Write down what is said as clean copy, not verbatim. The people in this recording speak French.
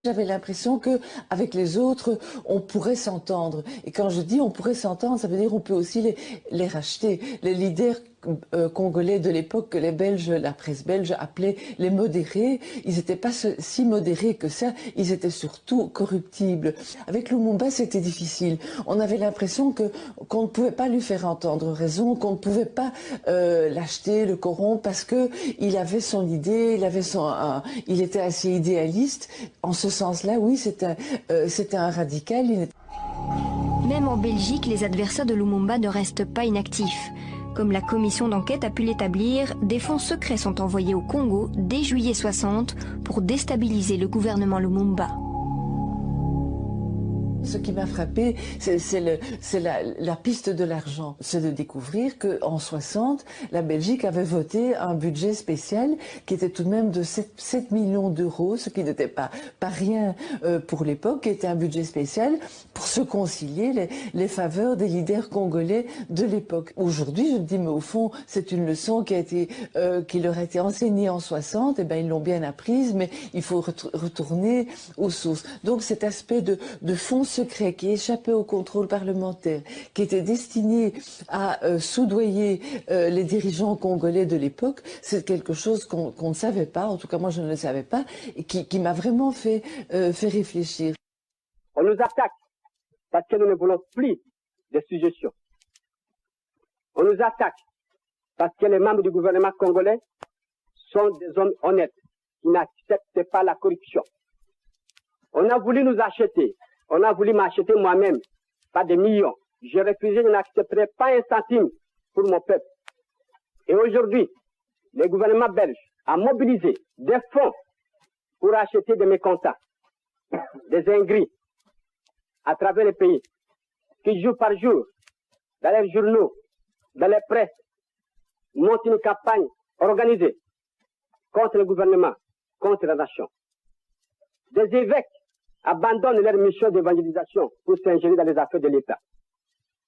J'avais l'impression que avec les autres, on pourrait s'entendre. Et quand je dis on pourrait s'entendre, ça veut dire on peut aussi les racheter. Les leaders congolais de l'époque que les Belges, la presse belge appelait les modérés, ils n'étaient pas si modérés que ça, ils étaient surtout corruptibles. Avec Lumumba, c'était difficile. On avait l'impression qu'on ne pouvait pas lui faire entendre raison, qu'on ne pouvait pas l'acheter, le corrompre, parce que il avait son idée, il était assez idéaliste. En ce sens-là, oui, c'était un radical. Même en Belgique, les adversaires de Lumumba ne restent pas inactifs. Comme la commission d'enquête a pu l'établir, des fonds secrets sont envoyés au Congo dès juillet 60 pour déstabiliser le gouvernement Lumumba. Ce qui m'a frappé, c'est la piste de l'argent. C'est de découvrir qu'en 60, la Belgique avait voté un budget spécial qui était tout de même de 7 millions d'euros, ce qui n'était pas rien pour l'époque, qui était un budget spécial pour se concilier les faveurs des leaders congolais de l'époque. Aujourd'hui, je me dis, mais au fond, c'est une leçon qui leur a été enseignée en 60, et ben ils l'ont bien apprise, mais il faut retourner aux sources. Donc cet aspect de fonds secret qui échappait au contrôle parlementaire, qui était destiné à soudoyer les dirigeants congolais de l'époque, c'est quelque chose qu'on ne savait pas, en tout cas moi je ne le savais pas, et qui m'a vraiment fait réfléchir. On nous attaque parce que nous ne voulons plus de suggestions. On nous attaque parce que les membres du gouvernement congolais sont des hommes honnêtes qui n'acceptent pas la corruption. On a voulu nous acheter. On a voulu m'acheter moi-même, pas des millions. J'ai refusé, je n'accepterai pas un centime pour mon peuple. Et aujourd'hui, le gouvernement belge a mobilisé des fonds pour acheter des mécontents, des ingrits à travers le pays, qui jour par jour, dans les journaux, dans les presses, montent une campagne organisée contre le gouvernement, contre la nation. Des évêques abandonnent leur mission d'évangélisation pour s'ingérer dans les affaires de l'État.